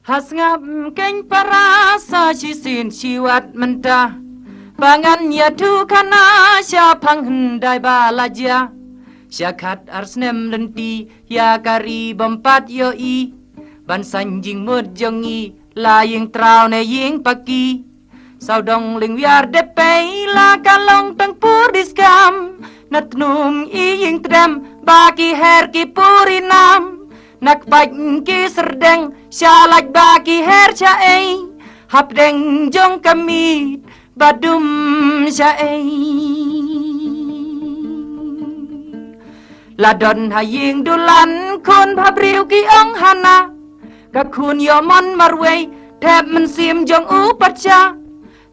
Hasngap keng parasa sisin siwat mentah Bangan ya tu kana siapang hendai balaja Syakat arsnem lenti ya kari bompat yoi Ban sanjing mud jongi la ying trao ne ying paki Sao dong ling wiar depay la kalong tang pur diskam Natnum i ying trem baki her ki purinam Nak bạch ki serdeng Syalak baki her chae Hap deng jong kamit Badum chae Ladon haying dulan Kun pabriu ki ong hana Kakun yomon marway Thep men sim jong upacha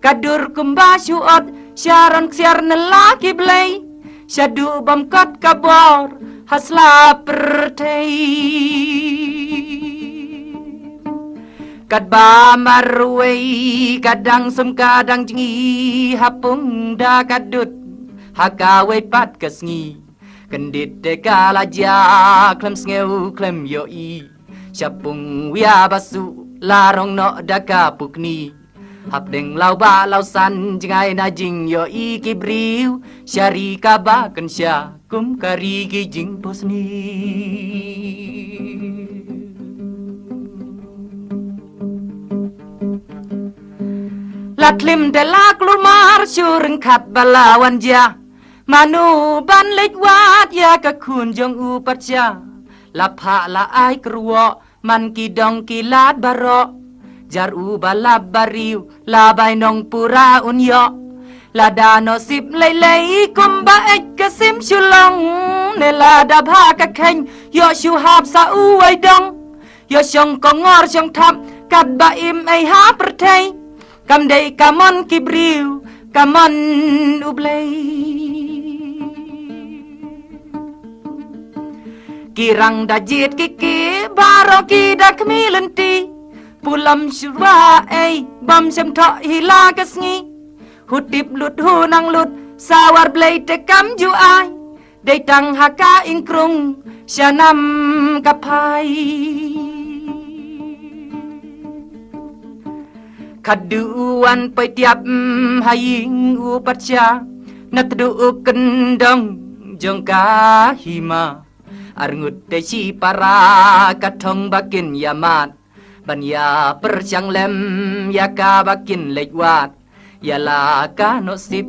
Kadur kumba syuot Syaron ksiar nelaki blay Syadu bamkat kabor Hasla pertei Kadba marway Kadang sum kadang jengi Hapung da kadut Hakaway pat kasngi Kendit deka laja Klem sngeu klem yoi Syapung wia basu Larong no daka pukni Hap deng lau ba lau san Jengai na jing yoi kibriu Syari kaba kensya Kum kari ki jing posni Latlim de la klumar Syureng kat balawan ja Manu ban lech wat Ya kakun jong upatja Lapha la ai kruo Man ki dong ki lat barok Jar u balab bariu Labai nong pura unyo Lada no sip lay lay Kumba ek kasim shulong Nela dab ha ka keng Yo shu hap sa u ay dong Yo shong kongor shong thap Kat ba im ay ha pertay Kam day kamon kibriu Kamon ublay Kirang dajit kiki Baro ki da kmilenti Pulam shura ay Bam shem to hila kasngi Hutip lut hunang lut Sawar blay te kam ju ai Day tang haka inkrung Syanam kapai Kaduan pai tiap haying upatya Natdu kendong Jong kahima Arngut te si para Katong bakin yamat Banya persyang lem Yaka bakin lejwat Yala ka no sip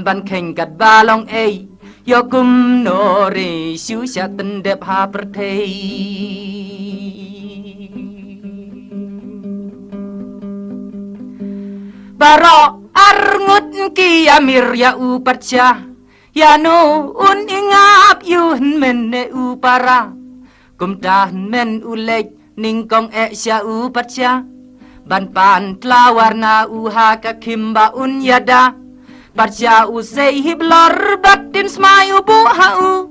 ban keng kat balong ay Yo kum no re Shu sya ten dep ha pertei Baro arngut ki amir ya upatya Ya no un ingap yun men ne upara Kum tahan men ulej ning kong ek sya upatya Ban pan tlawar na uha ka kimba unyada Barja usay hiblor batin smayu buhau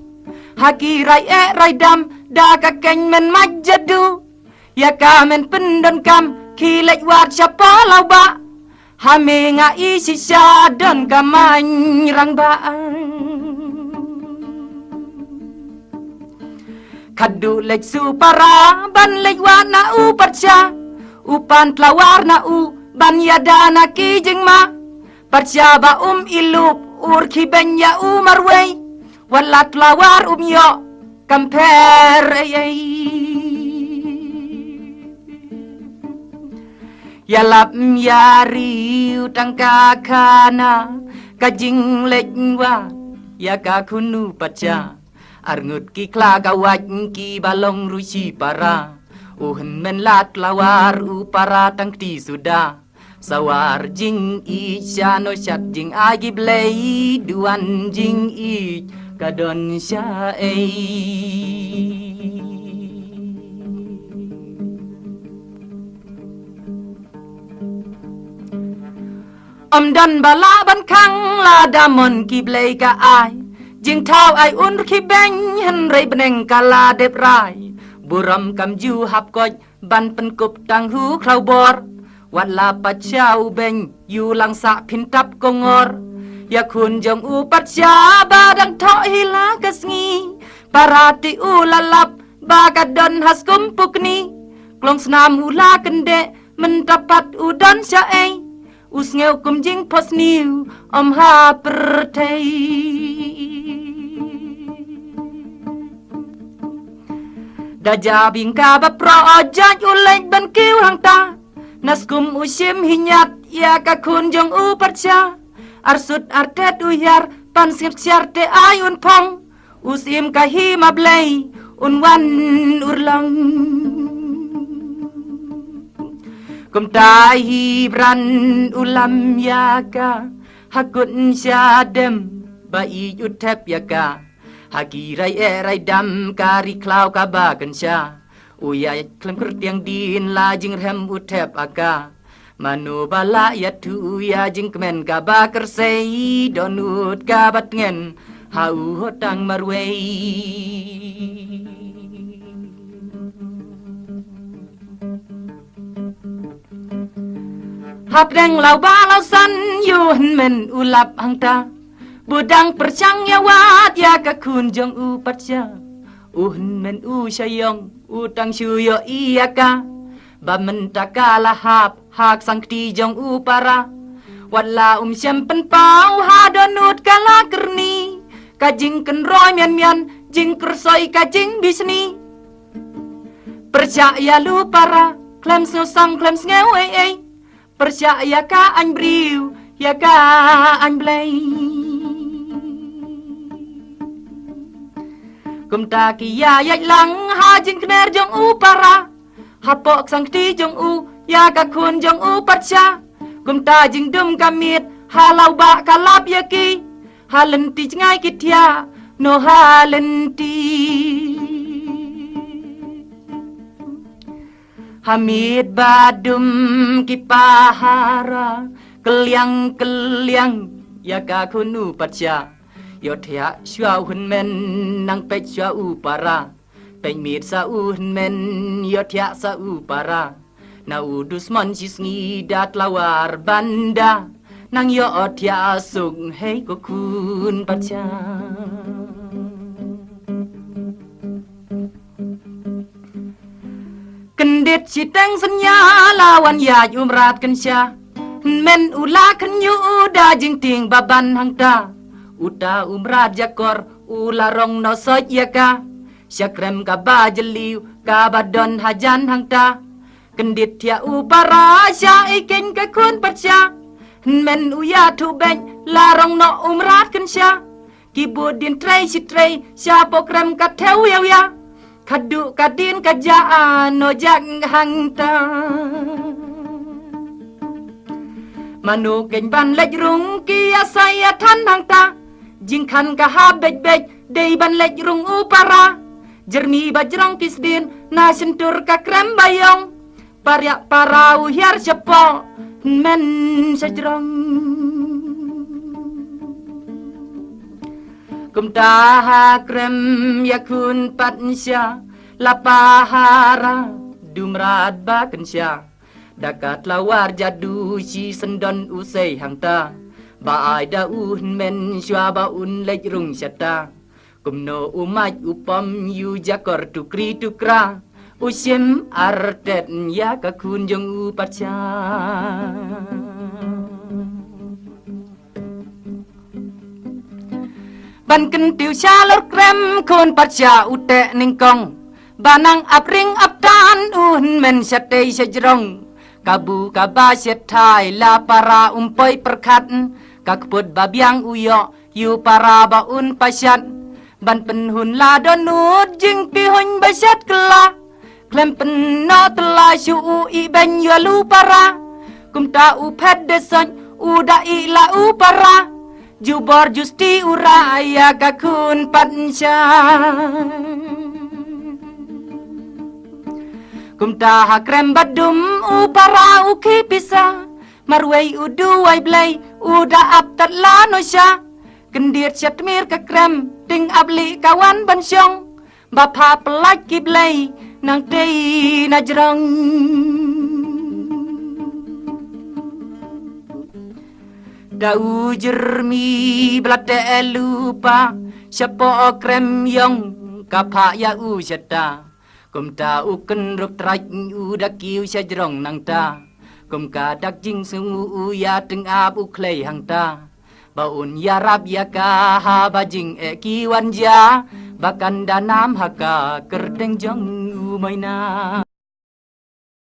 Haki ray ray dam da ka keng men majadu Ya ka men pendon kam kilek wat syapa lau ba Hame nga isi syadon kamany rang baang Kadu lek supara ban lek wat na upatya Upan tlawar na u Ban yada na ki jeng ma Parsyaba ilup Ur ki benya marway Wala tlawar yo Kamper ay Yalap yari utang kakana Kajing lejwa Ya kakunu pacha Arngut ki klagawat Ki balong rusi para Uhen men lat lawar upara tang ti sudah Sawar jing i syano syat jing agi blay Duan jing i kadon syai Om dan bala ban kang la damon ki blay ka ai Jing thao ai un ki beng hen rei beneng kala dep rai Buram kam ju hap koj ban penkup tang hu klau bor Wat la pachau beng yu lang sa pintap kongor Ya kun jong upatya badang to hila kasngi Parati ulalap bagadon has kumpuk ni Klong senam ula kende mendapat udan syai usngeu kumjing pos niu om ha pertei Daja bingka bapro ojaj ulej ban kiu hang ta Naskum usim hinyat ya ka kun jong u percha Arsut artet uyar pan siar te ayun pong Usim kahi mablay unwan urlang Kum tahi bran ulam yaga Hakun syadem bai utep yaga Hagi rai dam kari klau kabagan sya Uyay klem kertiang din la jing rem utep aga Manu bala ya tu ya jing kemen kabakar sei Donut kabat ngen hau hotang marwei Hap deng lau ba lau san yuhan men ulap hang ta Budang percang ya wat ya ka kun jong u patya Uhun men u syayong utang syuyo iya ka Ba men taka lahap hak sang kti jong u para Wala syam pen pau ha donut kala kerni Kajing ken roy mian mian jing kersoi kajing bisni Percaya lu para klem sang klem ngeu ei Percaya ka anh briu ya ka anh blay Kum ta ki ya yai lang ha jing kner jong u para Hapok sang ti jong u ya ka kun jong u patcha Kum ta jing dum kamit ha lau ba kalap ya ki Ha lenti ngai kitya no ha lenti Hamid badum kipahara Keliang ya ka kunu patcha Yothya shua hun men nang pech shua u para Peng mit sa u hun men yothya sa u para Na u dusman sisngi dat lawar banda Nang yothya sung hei ko kun patcha Kendit si teng senya lawan ya umrat kensya Men ula kenyu da jing ting baban hang ta Uta umrat jakor ula rong no soj ya ka Syakrem ka ba jeliu ka badon hajan hang ta Kendit tia upara sya ikin ka kun patsya Men uya tu beng la rong no umrat kensya Kibudin trei si trei sya pokrem ka teu ya ya Kadu kadin kajaan no jang hang ta Manu keng ban lej rung kia saya than hang ta Jing khan ka ha bej bej dei ban lej rung upara Jermi bajrong kisdin na sentur ka krem bayong Parya para uhyar sepo men sejrong Kum taha krem yakun patsya lapahara dumrat bakensya Dakat lawar jadu si sendon usai hang ta Baai daun men syua baun lej rung syata Kum no umaj upam yu jakor tukri tukra Usim artet ya kakun jong upatsya Ban kentiu shalor krem kun patsya ute ningkong Banang apring aptan men syatei sejrong Kabu kaba setai la para umpoy perkat Kakput babiang uyo yu para baun pasyat Ban penhun la donut jing pihun basyat kela Klem penno telah syuu i ben yu lu para Kum ta upet deson uda i la u para Jubor justi uraya kakun patsya Kum taha krem badum upara uki pisa Marway uduay blay uda aptat la no sya Kendir syatmir ka krem ting abli kawan bansyong Bapa pelak ki blay nang tei najrong Dau jermi belate lupa Siapa krem yang kapa ya usyata Kum ta uken ruk trach u dak kiu sya jrong nang ta. Kum ka dak jing sungu u ya teng ap u klei hang ta. Baun ya rab ya ka ha ba jing e ki wan ja. Bakan da nam ha ka kerdeng jong u mai na.